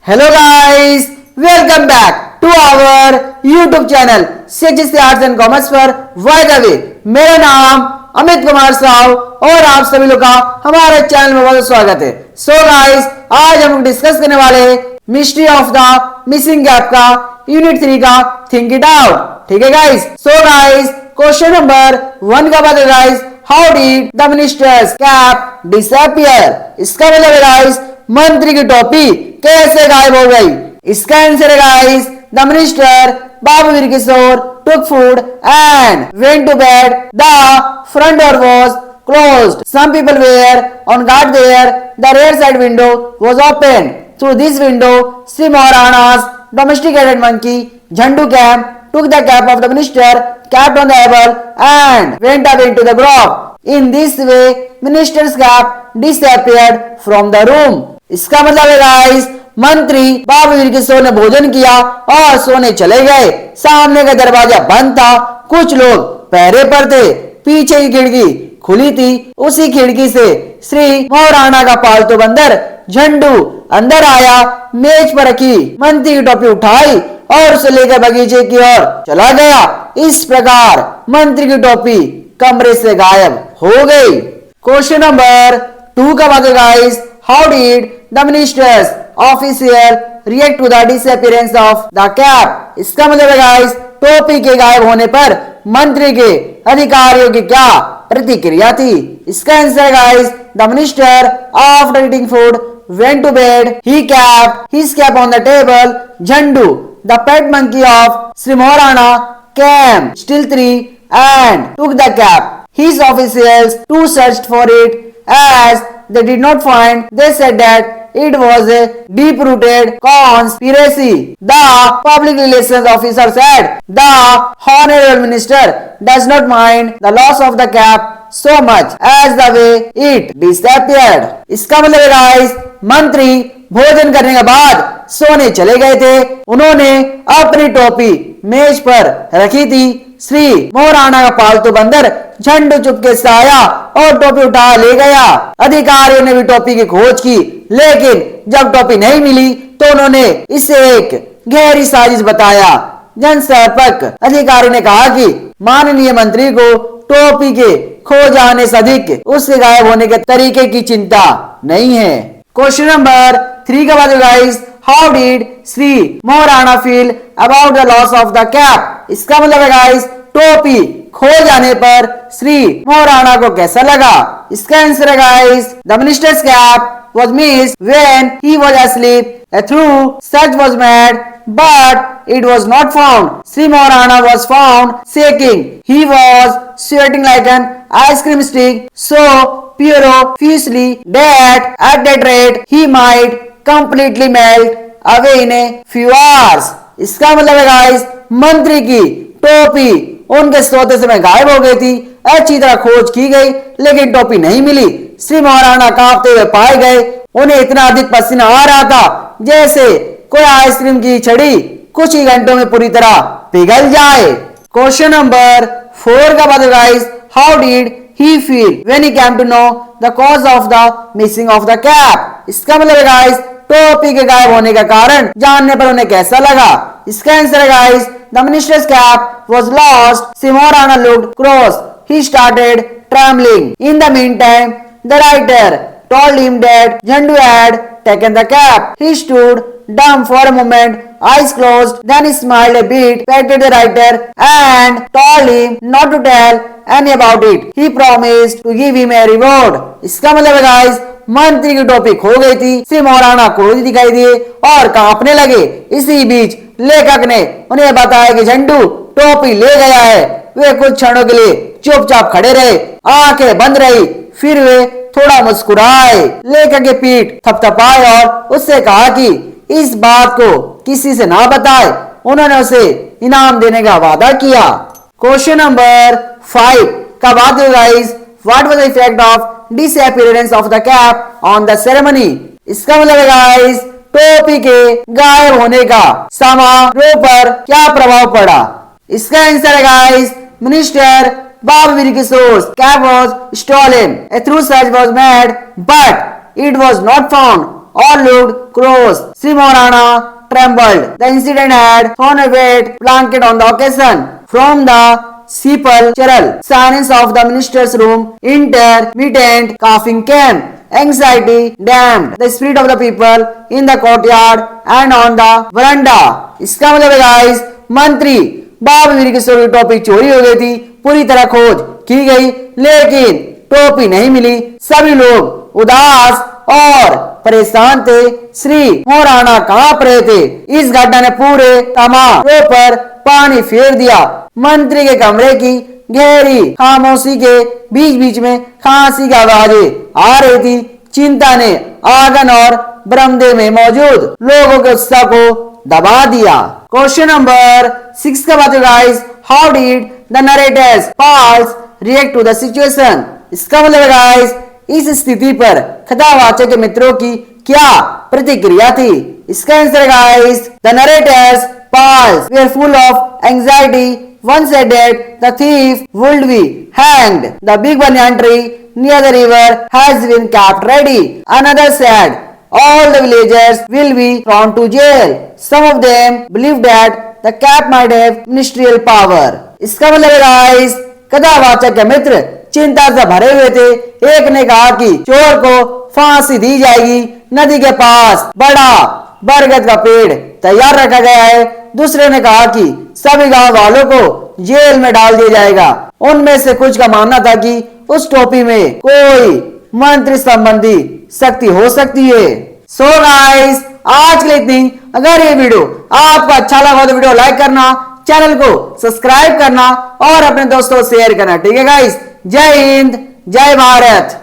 Hello guys, welcome back to our YouTube channel CHSC arts and commerce for why the way. मेरा नाम अमित कुमार साव और आप सभी लोग का हमारे चैनल में बहुत स्वागत है। सो गाइस, आज हम डिस्कस करने वाले हैं mystery of the missing gap का यूनिट 3 का थिंक इट आउट। ठीक है guys. So guys, question number 1 का बात है guys, how did the ministers cap disappear. इसका मतलब है गाइस, मंत्री की टोपी कैसे गायब हो गई। इसका आंसर है guys, the minister Babu Veer Kishore took food and went to bed. The front door was closed. Some people were on guard there. The rear side window was open. Through this window, Sri Maharana's domesticated monkey Jhandu came, took the cap of the minister, capped on the table, and went away into the grove. In this way, minister's cap disappeared from the room. इसका मतलब है guys, मंत्री बाबू वीर किशोर ने भोजन किया और सोने चले गए। सामने का दरवाजा बंद था, कुछ लोग पहरे पर थे। पीछे की खिड़की खुली थी, उसी खिड़की से श्री महाराणा का पालतू बंदर झंडू अंदर आया, मेज पर रखी मंत्री की टोपी उठाई और उसे लेकर बगीचे की ओर चला गया। इस प्रकार मंत्री की टोपी कमरे से गायब हो गई। क्वेश्चन नंबर 2 का बात है guys, how did the ministers official react to the disappearance of the cap. इसका मतलब है गाइस, टोपी के गायब होने पर मंत्री के अधिकारियों की क्या प्रतिक्रिया थी। इसका आंसर है guys, the minister after eating food went to bed, he kept his cap on the table, Jhandu the pet monkey of Shri Maharana came stealthily and took the cap. His officials too searched for it. As they did not find, they said that it was a deep-rooted conspiracy. The public relations officer said, the honorable minister does not mind the loss of the cap so much as the way it disappeared. इसका मतलब है guys, मंत्री भोजन करने के बाद सोने चले गए थे। उन्होंने अपनी टोपी मेज पर रखी थी। श्री महाराणा का पालतू बंदर झंडू चुपके से आया और टोपी उठा ले गया। अधिकारियों ने भी टोपी की खोज की, लेकिन जब टोपी नहीं मिली तो उन्होंने इसे एक गहरी साजिश बताया। जनसंपर्क अधिकारी ने कहा कि माननीय मंत्री को टोपी के खो जाने से अधिक उसके गायब होने के तरीके की चिंता नहीं है। क्वेश्चन नंबर 3 का बात है guys, how did Shri Maharana feel about the loss of the cap. इसका मतलब है गाइस, टोपी खो जाने पर श्री महाराणा को कैसा लगा। इसका आंसर है guys, the ministers cap was missed when he was asleep. A thorough search was made, but it was not found. Sri Maharana was found shaking. He was sweating like an ice cream stick, so furiously that at that rate he might completely melt away in a few hours. इसका मतलब है guys, मंत्री की टोपी उनके सोते समय गायब हो गई थी। अच्छी तरह खोज की गई, लेकिन टोपी नहीं मिली। श्री महाराणा कांपते हुए पाए गए। उन्हें इतना अधिक पसीना आ रहा था जैसे कोई आइसक्रीम की छड़ी कुछ ही घंटों में पूरी तरह पिघल जाए। क्वेश्चन नंबर 4 का बात है guys, how did he feel when he came to know the cause of the missing of the cap. इसका मतलब है गाइस, टोपी के गायब होने का कारण जानने पर उन्हें कैसा लगा। इसका आंसर है guys, the ministers cap was lost. Shri Maharana looked cross, he started trembling. In the meantime, the writer told him that Jhandu had taken the cap. He stood dumb for a moment, eyes closed, then he smiled a bit, patted the writer and told him not to tell any about it. He promised to give him a reward. इसका मतलब है guys, मंत्री की टोपी खो गई थी। श्री महाराणा क्रोधित दिखाई दिए और कांपने लगे। इसी बीच लेखक ने उन्हें बताया कि झंडू टोपी ले गया है। वे कुछ क्षणों के लिए चुपचाप खड़े रहे, आंखें बंद रही, फिर वे थोड़ा मुस्कुराए। लेखक के पीठ थपथपाए और उससे कहा कि इस बात को किसी से ना बताए। उन्होंने उसे इनाम देने का वादा किया। क्वेश्चन नंबर 5 का बात है guys, what was the effect of disappearance of the cap on the ceremony. इसका मतलब है गाइस, टोपी के गायब होने का समारोह पर क्या प्रभाव पड़ा। इसका आंसर है guys, minister Babu Veer Kishore's cap was stolen. A thorough search was made, but it was not found. All looked cross. Sri Morana trembled. The incident had thrown a weight blanket on the occasion. From the sepulchral silence of the minister's room, intermittent coughing came. Anxiety dampened the spirit of the people in the courtyard and on the veranda. इसका मतलब है guys, मंत्री बाबू वीर किशोर की टोपी चोरी हो गई थी। पूरी तरह खोज की गई लेकिन टोपी नहीं मिली। सभी लोग उदास और परेशान थे। श्री मोराना कहाँ पर थे? इस घटना ने पूरे तमाशे पर पानी फेर दिया। मंत्री के कमरे की गहरी खामोशी के बीच बीच में खांसी की आवाजें आ रही थी। चिंता ने आंगन और बरामदे में मौजूद लोगों के उत्साह को दबा दिया। क्वेश्चन नंबर 6 का बात है guys, how did the narrator's pals react to the situation? इसका मतलब गाइस, इस स्थिति पर कथावाचक के मित्रों की क्या प्रतिक्रिया थी? इसका answer guys, the narrator's pals were full of anxiety. One said that the thief would be hanged. The big banyan tree near the river has been kept ready. Another said all the villagers will be thrown to jail. Some of them believed that the cap might have ministerial power. इसका मतलब है guys, कथावाचक के मित्र चिंता से भरे हुए थे। एक ने कहा कि चोर को फांसी दी जाएगी। नदी के पास बड़ा बरगद का पेड़ तैयार रखा गया है। दूसरे ने कहा कि सभी गांव वालों को जेल में डाल दिया जाएगा। उनमें से कुछ का मानना था कि उस टोपी में कोई मंत्री संबंधी शक्ति हो सकती है। सो गाइस, आज के लिए इतनी। अगर ये वीडियो आपको अच्छा लगा तो वीडियो लाइक करना, चैनल को सब्सक्राइब करना और अपने दोस्तों को शेयर करना। ठीक है गाइस, जय हिंद, जय भारत।